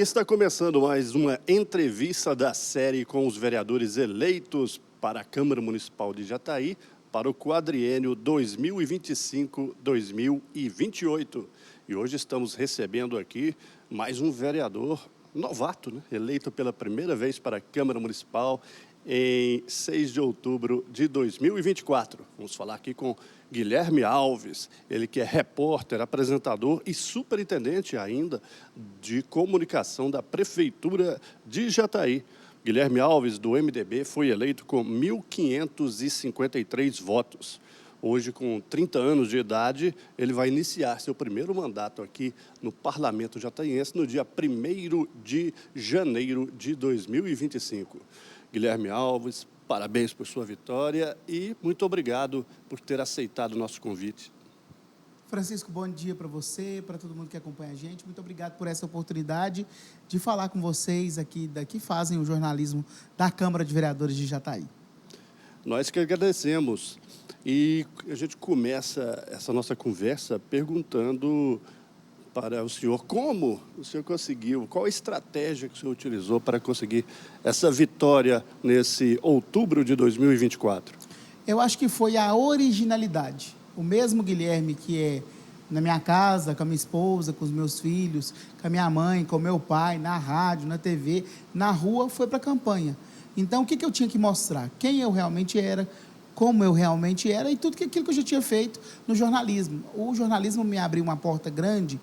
Está começando mais uma entrevista da série com os vereadores eleitos para a Câmara Municipal de Jataí para o quadriênio 2025-2028. E hoje estamos recebendo aqui mais um vereador novato, né? Eleito pela primeira vez para a Câmara Municipal em 6 de outubro de 2024. Vamos falar aqui com Guilherme Alves, ele que é repórter, apresentador e superintendente ainda de comunicação da Prefeitura de Jataí. Guilherme Alves, do MDB, foi eleito com 1.553 votos. Hoje, com 30 anos de idade, ele vai iniciar seu primeiro mandato aqui no Parlamento Jataiense no dia 1º de janeiro de 2025. Guilherme Alves, parabéns por sua vitória e muito obrigado por ter aceitado o nosso convite. Francisco, bom dia para você, para todo mundo que acompanha a gente. Muito obrigado por essa oportunidade de falar com vocês aqui, que fazem o jornalismo da Câmara de Vereadores de Jataí. Nós que agradecemos. E a gente começa essa nossa conversa perguntando para o senhor como o senhor conseguiu, qual a estratégia que o senhor utilizou para conseguir essa vitória nesse outubro de 2024? Eu acho que foi a originalidade. O mesmo Guilherme que é na minha casa, com a minha esposa, com os meus filhos, com a minha mãe, com o meu pai, na rádio, na TV, na rua, foi para a campanha. Então, o que eu tinha que mostrar? Quem eu realmente era, como eu realmente era e tudo aquilo que eu já tinha feito no jornalismo. O jornalismo me abriu uma porta grande,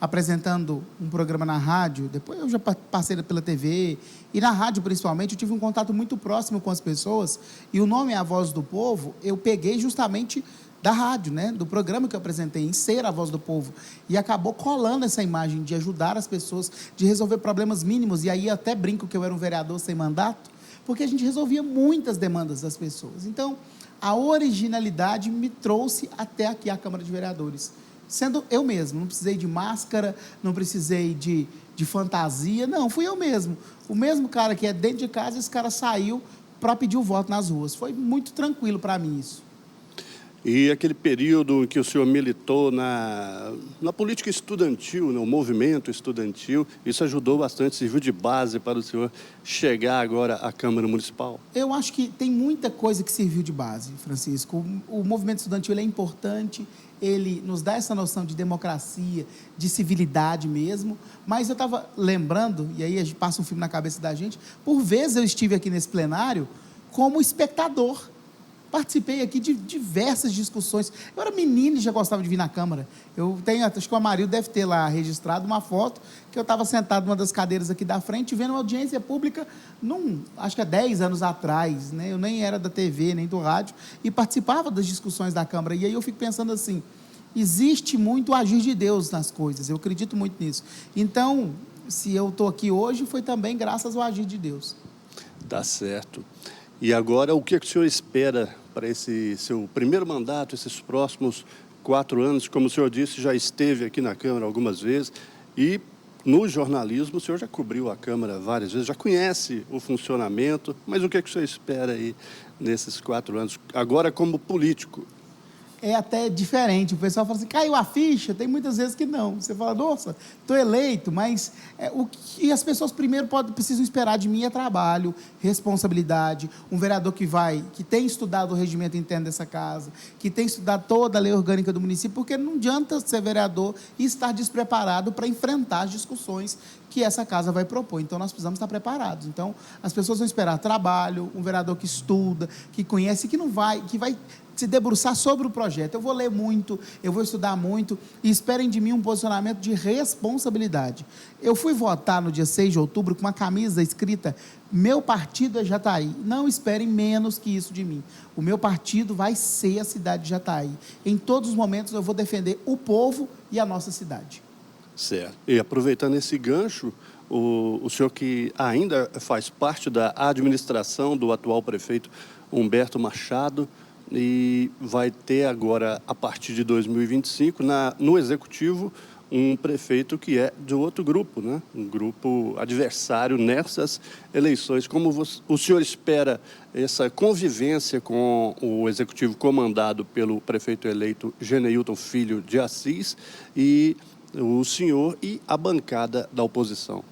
apresentando um programa na rádio, depois eu já passei pela TV, e na rádio principalmente, eu tive um contato muito próximo com as pessoas, e o nome é A Voz do Povo, eu peguei justamente da rádio, né, do programa que eu apresentei, em ser a voz do povo, e acabou colando essa imagem de ajudar as pessoas, de resolver problemas mínimos, e aí até brinco que eu era um vereador sem mandato, porque a gente resolvia muitas demandas das pessoas. Então, a originalidade me trouxe até aqui à Câmara de Vereadores, sendo eu mesmo, não precisei de máscara, não precisei de fantasia, não, fui eu mesmo. O mesmo cara que é dentro de casa, esse cara saiu para pedir o voto nas ruas. Foi muito tranquilo para mim isso. E aquele período em que o senhor militou na política estudantil, no movimento estudantil, isso ajudou bastante, serviu de base para o senhor chegar agora à Câmara Municipal? Eu acho que tem muita coisa que serviu de base, Francisco. O movimento estudantil é importante, ele nos dá essa noção de democracia, de civilidade mesmo, mas eu estava lembrando, e aí a gente passa um filme na cabeça da gente, por vezes eu estive aqui nesse plenário como espectador. Participei aqui de diversas discussões. Eu era menino e já gostava de vir na Câmara. Eu tenho, acho que o Amarildo deve ter lá registrado uma foto que eu estava sentado numa das cadeiras aqui da frente, vendo uma audiência pública, acho que há 10 anos atrás, né? Eu nem era da TV, nem do rádio, e participava das discussões da Câmara. E aí eu fico pensando assim, existe muito o agir de Deus nas coisas, eu acredito muito nisso. Então, se eu estou aqui hoje, foi também graças ao agir de Deus. Tá certo. E agora, o que o senhor espera para esse seu primeiro mandato, esses próximos 4 anos? Como o senhor disse, já esteve aqui na Câmara algumas vezes e no jornalismo o senhor já cobriu a Câmara várias vezes, já conhece o funcionamento, mas o que o senhor espera aí nesses 4 anos, agora como político? É até diferente, o pessoal fala assim, caiu a ficha, tem muitas vezes que não, você fala, nossa, estou eleito, mas o que as pessoas primeiro precisam esperar de mim é trabalho, responsabilidade, um vereador que tem estudado o regimento interno dessa casa, que tem estudado toda a lei orgânica do município, porque não adianta ser vereador e estar despreparado para enfrentar as discussões que essa casa vai propor, então nós precisamos estar preparados. Então, as pessoas vão esperar trabalho, um vereador que estuda, que conhece, que vai se debruçar sobre o projeto. Eu vou ler muito, eu vou estudar muito e esperem de mim um posicionamento de responsabilidade. Eu fui votar no dia 6 de outubro com uma camisa escrita meu partido é Jataí. Não esperem menos que isso de mim. O meu partido vai ser a cidade de Jataí. Em todos os momentos eu vou defender o povo e a nossa cidade. Certo. E aproveitando esse gancho, o senhor que ainda faz parte da administração do atual prefeito Humberto Machado, e vai ter agora, a partir de 2025, no Executivo, um prefeito que é de outro grupo, né? Um grupo adversário nessas eleições. Como o senhor espera essa convivência com o Executivo comandado pelo prefeito eleito Geneilton Filho de Assis e o senhor e a bancada da oposição?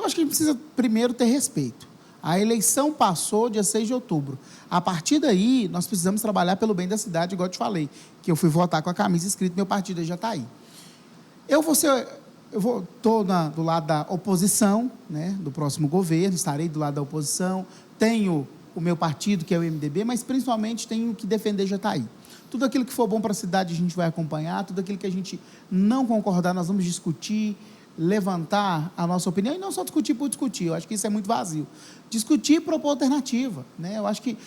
acho que a gente precisa primeiro ter respeito. A eleição passou dia 6 de outubro. A partir daí, nós precisamos trabalhar pelo bem da cidade, igual eu te falei, que eu fui votar com a camisa escrita meu partido já está aí. Estou do lado da oposição, né, do próximo governo, estarei do lado da oposição, tenho o meu partido, que é o MDB, mas principalmente tenho que defender Jataí. Tudo aquilo que for bom para a cidade a gente vai acompanhar, tudo aquilo que a gente não concordar nós vamos discutir, levantar a nossa opinião, e não só discutir por discutir, eu acho que isso é muito vazio. Discutir e propor alternativa, né? Eu acho que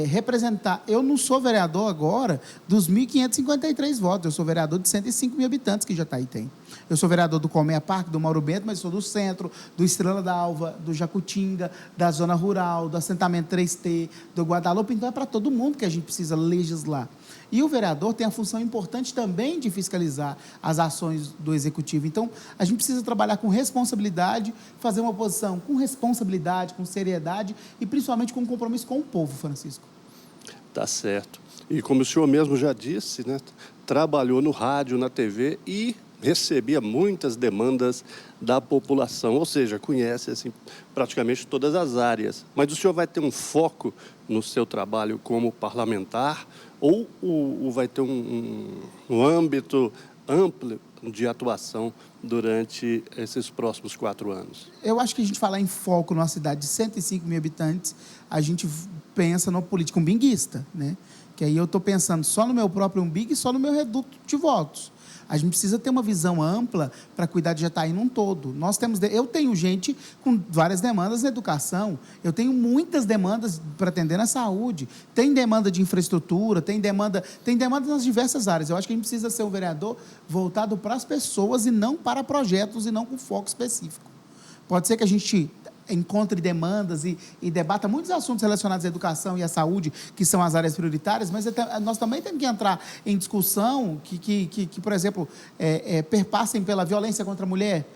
representar... Eu não sou vereador agora dos 1.553 votos, eu sou vereador de 105 mil habitantes que Jataí tem. Eu sou vereador do Colmeia Parque, do Mauro Bento, mas sou do centro, do Estrela d'Alva, do Jacutinga, da zona rural, do assentamento 3T, do Guadalupe, então é para todo mundo que a gente precisa legislar. E o vereador tem a função importante também de fiscalizar as ações do executivo. Então, a gente precisa trabalhar com responsabilidade, fazer uma oposição com responsabilidade, com seriedade e principalmente com compromisso com o povo, Francisco. Tá certo. E como o senhor mesmo já disse, né, trabalhou no rádio, na TV e recebia muitas demandas da população, ou seja, conhece assim, praticamente todas as áreas. Mas o senhor vai ter um foco no seu trabalho como parlamentar ou vai ter um âmbito amplo de atuação durante esses próximos 4 anos? Eu acho que a gente falar em foco numa cidade de 105 mil habitantes, a gente pensa no político umbiguista, né? Que aí eu estou pensando só no meu próprio umbigo e só no meu reduto de votos. A gente precisa ter uma visão ampla para cuidar de Jataí num todo. Eu tenho gente com várias demandas na educação, eu tenho muitas demandas para atender na saúde, tem demanda de infraestrutura, tem demanda nas diversas áreas. Eu acho que a gente precisa ser um vereador voltado para as pessoas e não para projetos e não com foco específico. Pode ser que a gente encontre demandas e debata muitos assuntos relacionados à educação e à saúde, que são as áreas prioritárias, mas nós também temos que entrar em discussão que por exemplo, perpassem pela violência contra a mulher,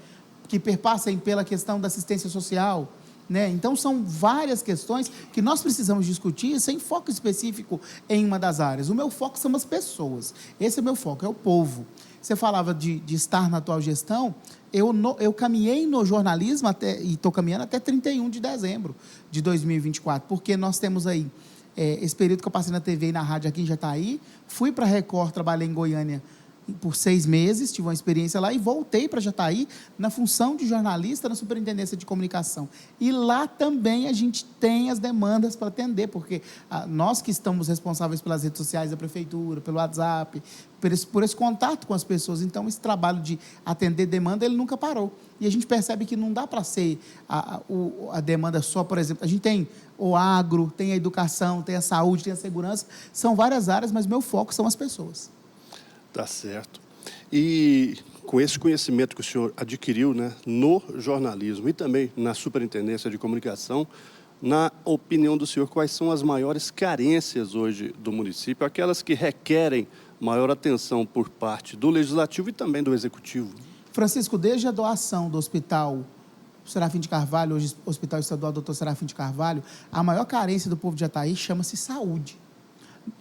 que perpassem pela questão da assistência social, né? Então, são várias questões que nós precisamos discutir sem foco específico em uma das áreas. O meu foco são as pessoas. Esse é o meu foco, é o povo. Você falava de estar na atual gestão, eu caminhei no jornalismo e estou caminhando até 31 de dezembro de 2024, porque nós temos aí esse período que eu passei na TV e na rádio aqui em Jataí, fui para a Record, trabalhei em Goiânia por 6 meses, tive uma experiência lá e voltei para Jataí na função de jornalista na Superintendência de Comunicação. E lá também a gente tem as demandas para atender, porque nós que estamos responsáveis pelas redes sociais da Prefeitura, pelo WhatsApp, por esse contato com as pessoas, então esse trabalho de atender demanda, ele nunca parou. E a gente percebe que não dá para ser a demanda só, por exemplo, a gente tem o agro, tem a educação, tem a saúde, tem a segurança, são várias áreas, mas meu foco são as pessoas. Tá certo. E com esse conhecimento que o senhor adquiriu, né, no jornalismo e também na Superintendência de Comunicação, na opinião do senhor, quais são as maiores carências hoje do município, aquelas que requerem maior atenção por parte do Legislativo e também do Executivo? Francisco, desde a doação do Hospital Serafim de Carvalho, hoje Hospital Estadual Dr. Serafim de Carvalho, a maior carência do povo de Jataí chama-se saúde.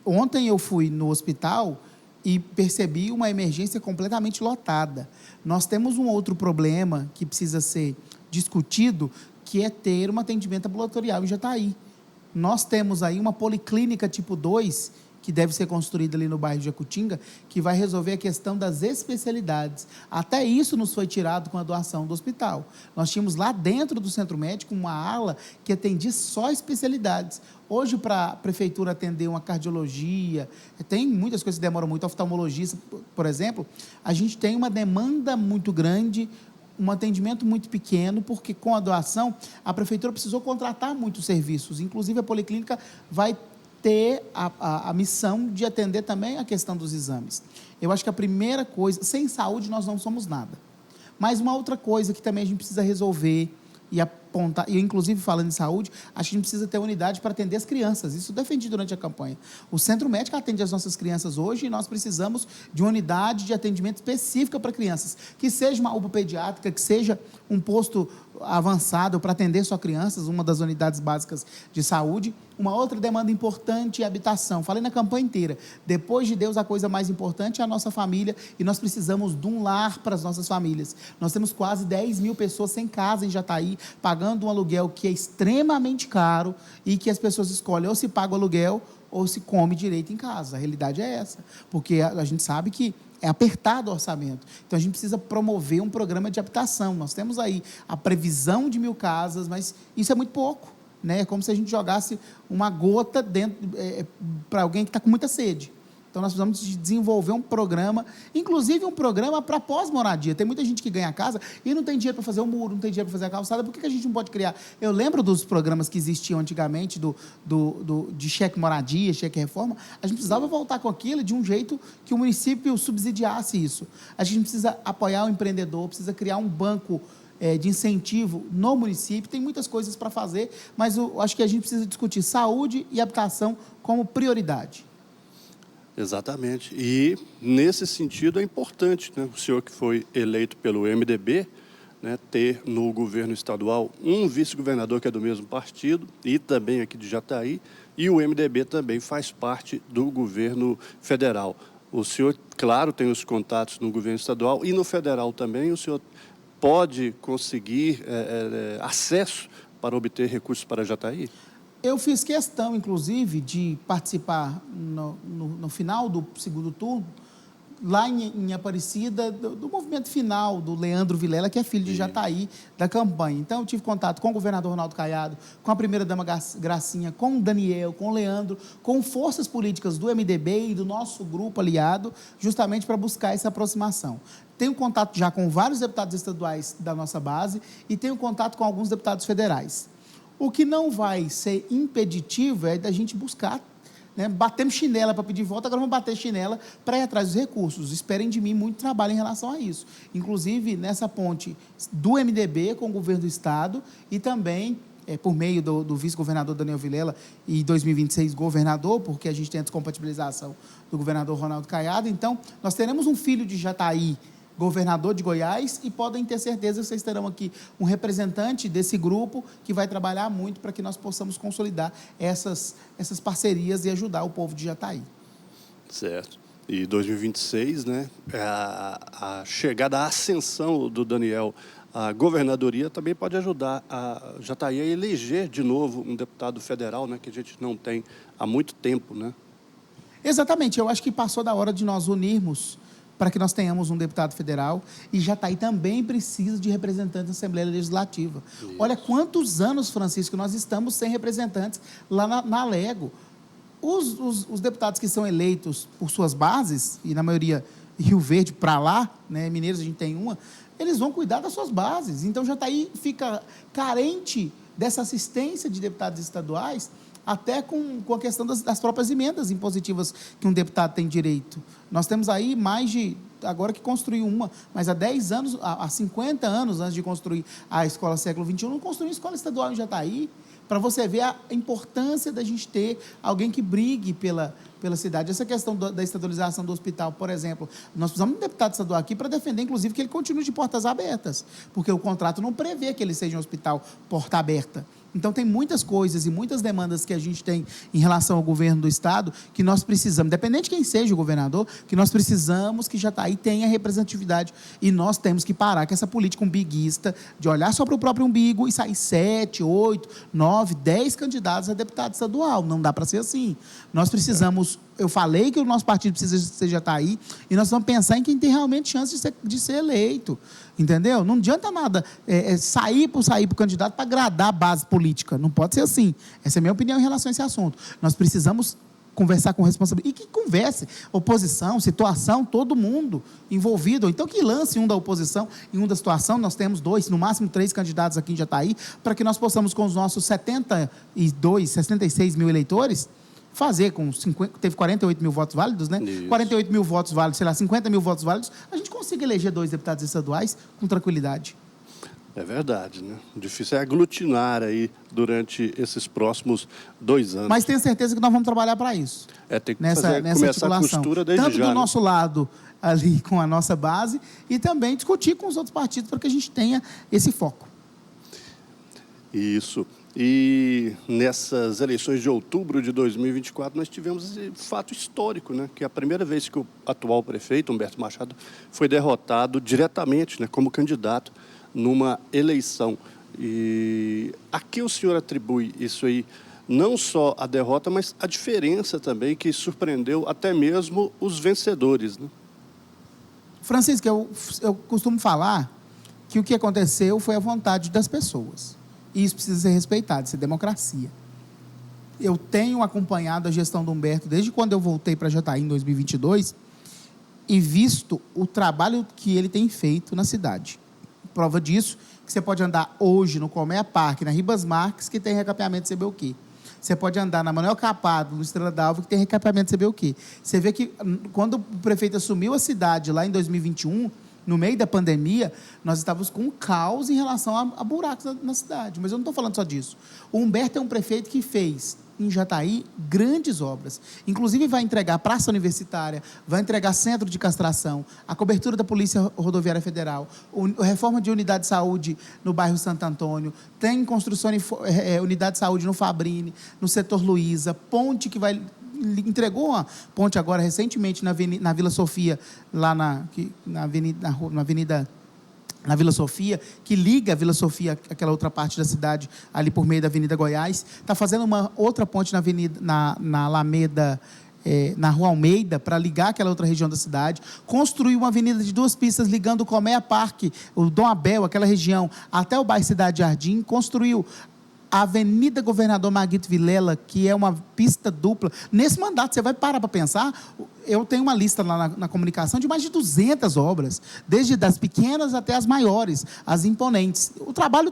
Ontem eu fui no hospital e percebi uma emergência completamente lotada. Nós temos um outro problema que precisa ser discutido, que é ter um atendimento ambulatorial em Jataí. Nós temos aí uma policlínica tipo 2, que deve ser construída ali no bairro de Jacutinga, que vai resolver a questão das especialidades. Até isso nos foi tirado com a doação do hospital. Nós tínhamos lá dentro do centro médico uma ala que atendia só especialidades. Hoje, para a prefeitura atender uma cardiologia, tem muitas coisas que demoram muito, oftalmologista, por exemplo, a gente tem uma demanda muito grande, um atendimento muito pequeno, porque com a doação, a prefeitura precisou contratar muitos serviços, inclusive a policlínica vai ter a missão de atender também a questão dos exames. Eu acho que a primeira coisa, sem saúde nós não somos nada. Mas uma outra coisa que também a gente precisa resolver, e apontar, e inclusive falando em saúde, a gente precisa ter unidade para atender as crianças. Isso eu defendi durante a campanha. O Centro Médico atende as nossas crianças hoje e nós precisamos de uma unidade de atendimento específica para crianças, que seja uma UPA pediátrica, que seja um posto avançado para atender só crianças, uma das unidades básicas de saúde. Uma outra demanda importante é habitação. Falei na campanha inteira. Depois de Deus, a coisa mais importante é a nossa família e nós precisamos de um lar para as nossas famílias. Nós temos quase 10 mil pessoas sem casa em Jataí, pagando um aluguel que é extremamente caro e que as pessoas escolhem ou se paga o aluguel ou se come direito em casa. A realidade é essa, porque a gente sabe que é apertado o orçamento. Então, a gente precisa promover um programa de habitação. Nós temos aí a previsão de 1.000 casas, mas isso é muito pouco, né? É como se a gente jogasse uma gota dentro para alguém que está com muita sede. Então, nós precisamos de desenvolver um programa, inclusive um programa para pós-moradia. Tem muita gente que ganha casa e não tem dinheiro para fazer o muro, não tem dinheiro para fazer a calçada. Por que a gente não pode criar? Eu lembro dos programas que existiam antigamente, de cheque moradia, cheque reforma. A gente precisava voltar com aquilo de um jeito que o município subsidiasse isso. A gente precisa apoiar o empreendedor, precisa criar um banco de incentivo no município. Tem muitas coisas para fazer, mas eu acho que a gente precisa discutir saúde e habitação como prioridade. Exatamente. E, nesse sentido, é importante, né, o senhor que foi eleito pelo MDB, né, ter no governo estadual um vice-governador que é do mesmo partido e também aqui de Jataí, e o MDB também faz parte do governo federal. O senhor, claro, tem os contatos no governo estadual e no federal também. O senhor pode conseguir acesso para obter recursos para Jataí? Eu fiz questão, inclusive, de participar no final do segundo turno, lá em Aparecida, do movimento final do Leandro Vilela, que é filho de Jataí, da campanha. Então, eu tive contato com o governador Ronaldo Caiado, com a primeira-dama Gracinha, com o Daniel, com o Leandro, com forças políticas do MDB e do nosso grupo aliado, justamente para buscar essa aproximação. Tenho contato já com vários deputados estaduais da nossa base e tenho contato com alguns deputados federais. O que não vai ser impeditivo é da gente buscar, né? Batemos chinela para pedir voto, agora vamos bater chinela para ir atrás dos recursos. Esperem de mim muito trabalho em relação a isso. Inclusive, nessa ponte do MDB com o governo do Estado e também por meio do vice-governador Daniel Vilela e 2026 governador, porque a gente tem a descompatibilização do governador Ronaldo Caiado. Então, nós teremos um filho de Jataí, governador de Goiás, e podem ter certeza que vocês terão aqui um representante desse grupo que vai trabalhar muito para que nós possamos consolidar essas parcerias e ajudar o povo de Jataí. Certo. E 2026, né, a chegada, a ascensão do Daniel à governadoria também pode ajudar a Jataí a eleger de novo um deputado federal, né, que a gente não tem há muito tempo, né? Exatamente. Eu acho que passou da hora de nós unirmos para que nós tenhamos um deputado federal, e Jataí também precisa de representantes na Assembleia Legislativa. Isso. Olha quantos anos, Francisco, nós estamos sem representantes lá na Alego. Os deputados que são eleitos por suas bases, e na maioria Rio Verde para lá, né, Mineiros a gente tem uma, eles vão cuidar das suas bases. Então, Jataí fica carente dessa assistência de deputados estaduais, até com a questão das próprias emendas impositivas que um deputado tem direito. Nós temos aí mais de, agora que construiu uma, mas há 10 anos, há 50 anos antes de construir a Escola Século XXI, não construiu uma escola estadual em Jataí, para você ver a importância da gente ter alguém que brigue pela cidade. Essa questão da estadualização do hospital, por exemplo, nós precisamos de um deputado estadual aqui para defender, inclusive, que ele continue de portas abertas, porque o contrato não prevê que ele seja um hospital porta aberta. Então, tem muitas coisas e muitas demandas que a gente tem em relação ao governo do Estado que nós precisamos, independente de quem seja o governador, que nós precisamos que Jataí tenha representatividade, e nós temos que parar com essa política umbiguista de olhar só para o próprio umbigo e sair 7, 8, 9, 10 candidatos a deputado estadual. Não dá para ser assim. Nós precisamos, eu falei que o nosso partido precisa ser Jataí, e nós vamos pensar em quem tem realmente chance de ser eleito. Entendeu? Não adianta nada sair por candidato para agradar a base política. Não pode ser assim. Essa é a minha opinião em relação a esse assunto. Nós precisamos conversar com responsabilidade. E que converse. Oposição, situação, todo mundo envolvido. Ou então que lance um da oposição e um da situação. Nós temos 2, no máximo 3 candidatos aqui em Jataí, para que nós possamos, com os nossos 66 mil eleitores, fazer com 50, teve 48 mil votos válidos, né? Isso. 48 mil votos válidos, sei lá, 50 mil votos válidos, a gente consiga eleger 2 deputados estaduais com tranquilidade. É verdade, né? O difícil é aglutinar aí durante esses próximos 2 anos. Mas tenho certeza que nós vamos trabalhar para isso. Tem que Nessa começar a articulação. costura desde Tanto já. do né? nosso lado, ali com a nossa base, e também discutir com os outros partidos para que a gente tenha esse foco. Isso. E nessas eleições de outubro de 2024, nós tivemos esse fato histórico, né? Que é a primeira vez que o atual prefeito, Humberto Machado, foi derrotado diretamente, né, como candidato numa eleição. E a que o senhor atribui isso aí? Não só a derrota, mas a diferença também que surpreendeu até mesmo os vencedores, né? Francisco, eu costumo falar que o que aconteceu foi a vontade das pessoas. E isso precisa ser respeitado, isso é democracia. Eu tenho acompanhado a gestão do Humberto desde quando eu voltei para Jataí em 2022 e visto o trabalho que ele tem feito na cidade. Prova disso, que você pode andar hoje no Colmeia Parque, na Ribas Marques, que tem recapeamento CBUQ. Você pode andar na Manuel Capado, no Estrela d'Alva, que tem recapeamento CBUQ. Você vê que quando o prefeito assumiu a cidade lá em 2021, no meio da pandemia, nós estávamos com um caos em relação a buracos na cidade. Mas eu não estou falando só disso. O Humberto é um prefeito que fez, em Jataí, grandes obras. Inclusive, vai entregar praça universitária, vai entregar centro de castração, a cobertura da Polícia Rodoviária Federal, a reforma de unidade de saúde no bairro Santo Antônio, tem construção de unidade de saúde no Fabrini, no setor Luiza, ponte que vai... entregou uma ponte agora recentemente na Vila Sofia, lá na Vila Sofia, que liga a Vila Sofia àquela outra parte da cidade, ali por meio da Avenida Goiás. Está fazendo uma outra ponte na Alameda, na Rua Almeida, para ligar aquela outra região da cidade. Construiu uma avenida de 2 pistas ligando o Colmeia Parque, o Dom Abel, aquela região, até o bairro Cidade Jardim. Construiu a Avenida Governador Maguito Vilela, que é uma pista dupla. Nesse mandato, você vai parar para pensar, eu tenho uma lista lá na comunicação de mais de 200 obras, desde das pequenas até as maiores, as imponentes. O trabalho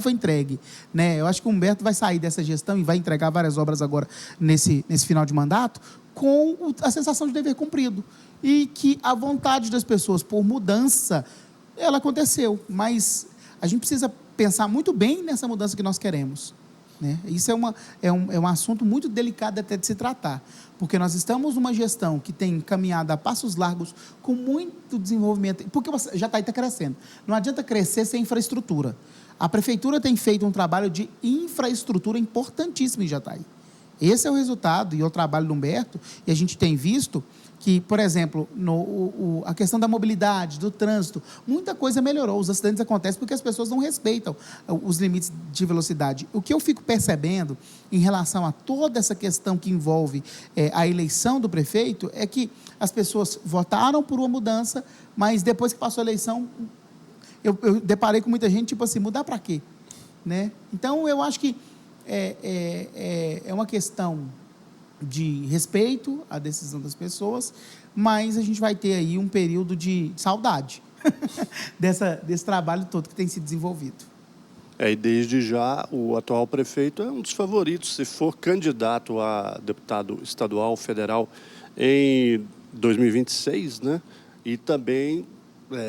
foi entregue, né? Eu acho que o Humberto vai sair dessa gestão e vai entregar várias obras agora nesse final de mandato, com a sensação de dever cumprido. E que a vontade das pessoas por mudança, ela aconteceu, mas a gente precisa pensar muito bem nessa mudança que nós queremos, né? Isso é um assunto muito delicado até de se tratar, porque nós estamos numa gestão que tem caminhado a passos largos com muito desenvolvimento, porque Jataí está crescendo. Não adianta crescer sem infraestrutura. A prefeitura tem feito um trabalho de infraestrutura importantíssimo em Jataí. Esse é o resultado e o trabalho do Humberto, e a gente tem visto que, por exemplo, a questão da mobilidade, do trânsito, muita coisa melhorou. Os acidentes acontecem porque as pessoas não respeitam os limites de velocidade. O que eu fico percebendo em relação a toda essa questão que envolve a eleição do prefeito é que as pessoas votaram por uma mudança, mas depois que passou a eleição, eu deparei com muita gente, tipo assim, mudar para quê? Né? Então, eu acho que é uma questão de respeito à decisão das pessoas, mas a gente vai ter aí um período de saudade desse trabalho todo que tem sido desenvolvido. E desde já o atual prefeito é um dos favoritos, se for candidato a deputado estadual, federal, em 2026, né? E também,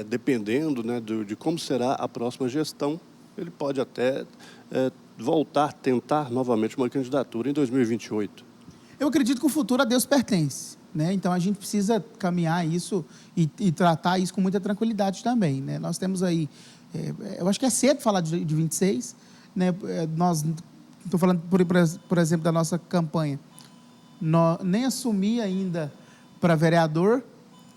dependendo, né, de como será a próxima gestão, ele pode até tentar novamente uma candidatura em 2028. Eu acredito que o futuro a Deus pertence, né? Então, a gente precisa caminhar isso e tratar isso com muita tranquilidade também, né? Nós temos aí, eu acho que é cedo falar de 26, né? Estou falando, por exemplo, da nossa campanha. Nem assumi ainda para vereador,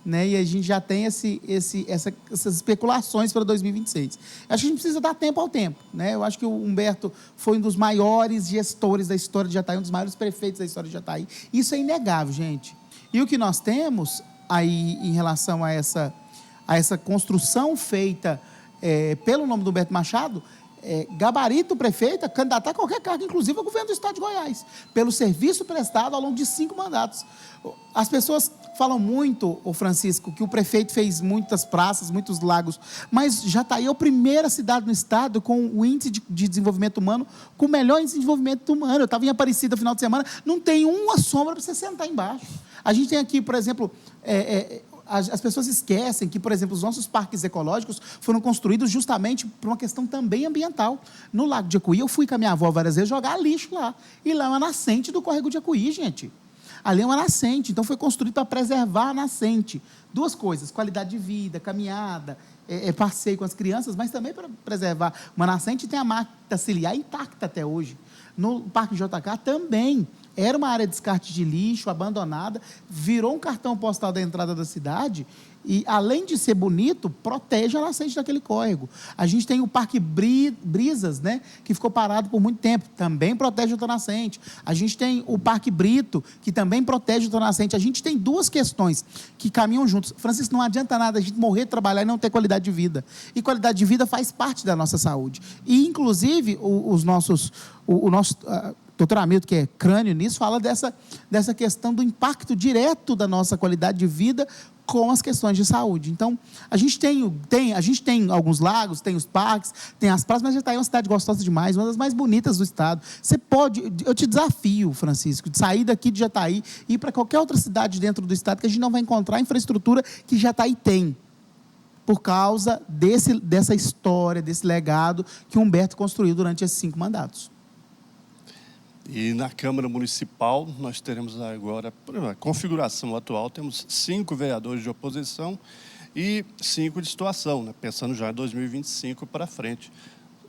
né? E a gente já tem essas especulações para 2026. Acho que a gente precisa dar tempo ao tempo, né? Eu acho que o Humberto foi um dos maiores gestores da história de Jataí, um dos maiores prefeitos da história de Jataí. Isso é inegável, gente. E o que nós temos aí em relação a essa construção feita pelo nome do Humberto Machado, gabarito o prefeito a candidatar a qualquer cargo, inclusive ao governo do estado de Goiás, pelo serviço prestado ao longo de 5 mandatos. As pessoas falam muito, Francisco, que o prefeito fez muitas praças, muitos lagos, mas Jataí é a primeira cidade no estado com o índice de desenvolvimento humano, com o melhor índice de desenvolvimento humano. Eu estava em Aparecida no final de semana, não tem uma sombra para você sentar embaixo. A gente tem aqui, por exemplo, as pessoas esquecem que, por exemplo, os nossos parques ecológicos foram construídos justamente por uma questão também ambiental. No Lago de Jacuí, eu fui com a minha avó várias vezes jogar lixo lá. E lá é uma nascente do córrego de Jacuí, gente. Ali é uma nascente, então foi construído para preservar a nascente. Duas coisas, qualidade de vida, caminhada, passeio com as crianças, mas também para preservar uma nascente. Tem a mata ciliar intacta até hoje. No Parque JK também. Era uma área de descarte de lixo, abandonada, virou um cartão postal da entrada da cidade e, além de ser bonito, protege a nascente daquele córrego. A gente tem o Parque Brisas, né, que ficou parado por muito tempo, também protege outra nascente. A gente tem o Parque Brito, que também protege outra nascente. A gente tem duas questões que caminham juntos. Francisco, não adianta nada a gente morrer, trabalhar e não ter qualidade de vida. E qualidade de vida faz parte da nossa saúde. E, inclusive, o nosso doutor Hamilton, que é crânio nisso, fala dessa questão do impacto direto da nossa qualidade de vida com as questões de saúde. Então, a gente tem alguns lagos, tem os parques, tem as praias, mas Jataí é uma cidade gostosa demais, uma das mais bonitas do estado. Eu te desafio, Francisco, de sair daqui de Jataí e ir para qualquer outra cidade dentro do estado que a gente não vai encontrar a infraestrutura que Jataí tem, por causa dessa história, desse legado que Humberto construiu durante esses 5 mandatos. E na Câmara Municipal, nós teremos agora, a configuração atual, temos 5 vereadores de oposição e 5 de situação, né? Pensando já em 2025 para frente.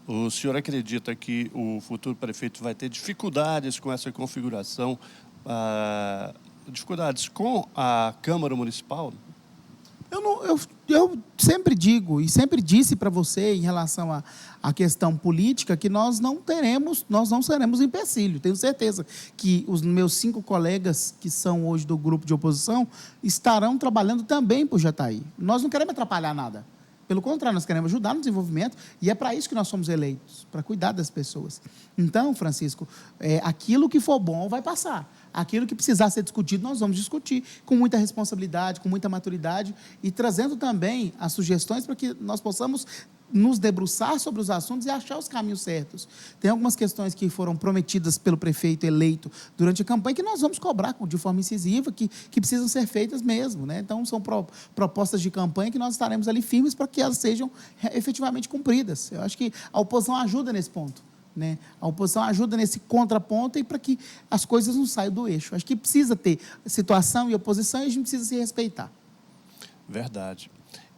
O senhor acredita que o futuro prefeito vai ter dificuldades com essa configuração, dificuldades com a Câmara Municipal? Eu sempre digo e sempre disse para você em relação à questão política que nós não seremos empecilho. Tenho certeza que os meus 5 colegas que são hoje do grupo de oposição estarão trabalhando também por Jataí. Nós não queremos atrapalhar nada. Pelo contrário, nós queremos ajudar no desenvolvimento e é para isso que nós somos eleitos, para cuidar das pessoas. Então, Francisco, aquilo que for bom vai passar. Aquilo que precisar ser discutido, nós vamos discutir com muita responsabilidade, com muita maturidade e trazendo também as sugestões para que nós possamos nos debruçar sobre os assuntos e achar os caminhos certos. Tem algumas questões que foram prometidas pelo prefeito eleito durante a campanha que nós vamos cobrar de forma incisiva, que precisam ser feitas mesmo, né? Então, são propostas de campanha que nós estaremos ali firmes para que elas sejam efetivamente cumpridas. Eu acho que a oposição ajuda nesse ponto, né? A oposição ajuda nesse contraponto e para que as coisas não saiam do eixo. Acho que precisa ter situação e oposição e a gente precisa se respeitar. Verdade.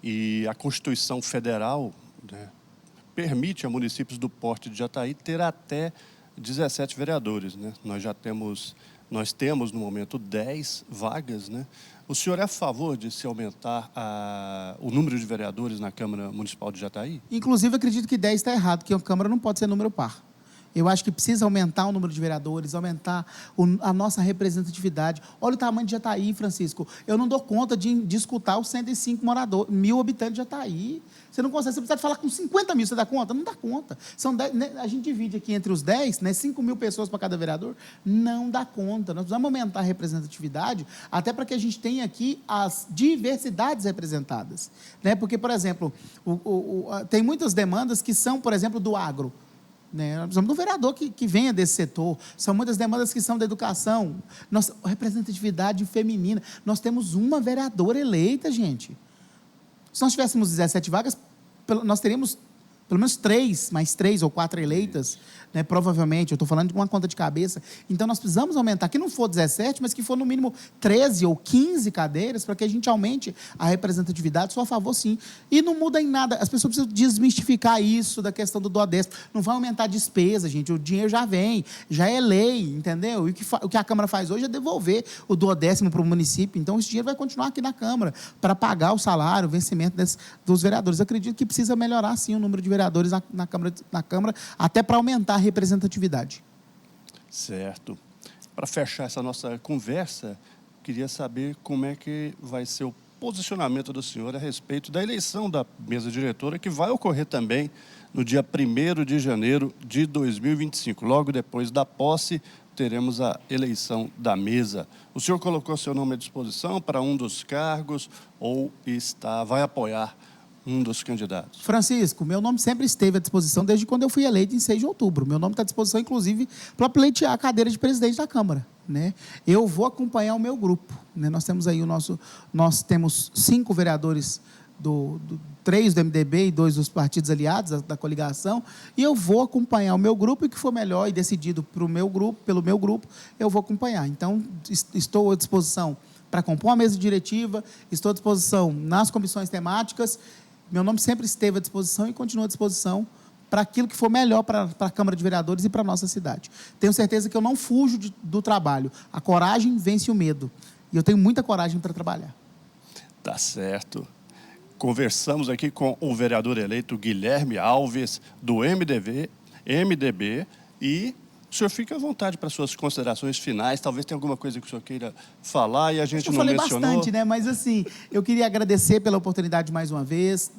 E a Constituição Federal, né, permite a municípios do porte de Jataí ter até 17 vereadores, né? Nós temos no momento 10 vagas, né? O senhor é a favor de se aumentar o número de vereadores na Câmara Municipal de Jataí? Inclusive, acredito que 10 está errado, que a Câmara não pode ser número par. Eu acho que precisa aumentar o número de vereadores, aumentar a nossa representatividade. Olha o tamanho de Jataí, Francisco. Eu não dou conta de escutar os 105 mil habitantes de Jataí. Você não consegue, você precisa falar com 50 mil, você dá conta? Não dá conta. São 10, né, a gente divide aqui entre os 10, né, 5 mil pessoas para cada vereador, não dá conta. Nós precisamos aumentar a representatividade, até para que a gente tenha aqui as diversidades representadas. Né? Porque, por exemplo, tem muitas demandas que são, por exemplo, do agro. Né? Nós precisamos de um vereador que venha desse setor. São muitas demandas que são da educação. Nossa representatividade feminina. Nós temos uma vereadora eleita, gente. Se nós tivéssemos 17 vagas, nós teríamos pelo menos 3, mais 3 ou 4 eleitas, né, provavelmente, eu estou falando de uma conta de cabeça. Então, nós precisamos aumentar, que não for 17, mas que for no mínimo 13 ou 15 cadeiras, para que a gente aumente a representatividade. Sou a favor, sim. E não muda em nada. As pessoas precisam desmistificar isso da questão do duodécimo. Não vai aumentar a despesa, gente. O dinheiro já vem, já é lei, entendeu? E o que a Câmara faz hoje é devolver o duodécimo para o município. Então, esse dinheiro vai continuar aqui na Câmara, para pagar o salário, o vencimento dos vereadores. Eu acredito que precisa melhorar, sim, o número de vereadores na Câmara, até para aumentar a representatividade. Certo. Para fechar essa nossa conversa, queria saber como é que vai ser o posicionamento do senhor a respeito da eleição da mesa diretora, que vai ocorrer também no dia 1º de janeiro de 2025. Logo depois da posse, teremos a eleição da mesa. O senhor colocou seu nome à disposição para um dos cargos ou vai apoiar Um dos candidatos. Francisco, meu nome sempre esteve à disposição desde quando eu fui eleito em 6 de outubro. Meu nome está à disposição, inclusive, para pleitear a cadeira de presidente da Câmara, né? Eu vou acompanhar o meu grupo, né? Nós temos aí nós temos 5 vereadores 3 do MDB e 2 dos partidos aliados da coligação, e eu vou acompanhar o meu grupo, e o que for melhor e decidido pelo meu grupo, eu vou acompanhar. Então, estou à disposição para compor uma mesa diretiva, estou à disposição nas comissões temáticas. Meu nome sempre esteve à disposição e continua à disposição para aquilo que for melhor para a Câmara de Vereadores e para a nossa cidade. Tenho certeza que eu não fujo do trabalho. A coragem vence o medo. E eu tenho muita coragem para trabalhar. Tá certo. Conversamos aqui com o vereador eleito Guilherme Alves, do MDB, e o senhor fica à vontade para suas considerações finais. Talvez tenha alguma coisa que o senhor queira falar e a gente não mencionou. Eu falei bastante, né? Mas, assim, eu queria agradecer pela oportunidade mais uma vez,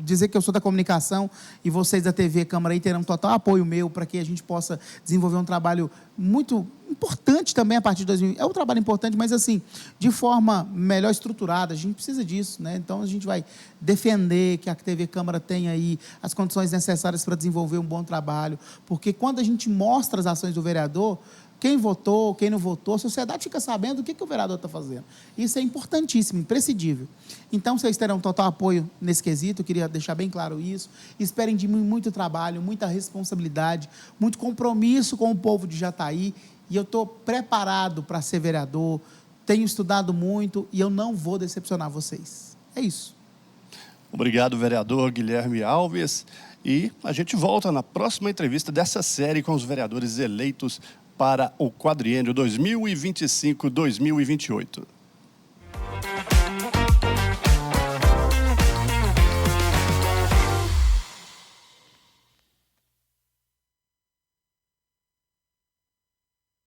dizer que eu sou da comunicação e vocês da TV Câmara aí terão total apoio meu para que a gente possa desenvolver um trabalho muito importante também a partir de 2020. É um trabalho importante, mas, assim, de forma melhor estruturada. A gente precisa disso, né? Então, a gente vai defender que a TV Câmara tenha aí as condições necessárias para desenvolver um bom trabalho, porque quando a gente mostra as ações do vereador, quem votou, quem não votou, a sociedade fica sabendo o que o vereador está fazendo. Isso é importantíssimo, imprescindível. Então, vocês terão total apoio nesse quesito, eu queria deixar bem claro isso. Esperem de mim muito trabalho, muita responsabilidade, muito compromisso com o povo de Jataí, e eu estou preparado para ser vereador, tenho estudado muito e eu não vou decepcionar vocês. É isso. Obrigado, vereador Guilherme Alves. E a gente volta na próxima entrevista dessa série com os vereadores eleitos para o quadriênio 2025-2028.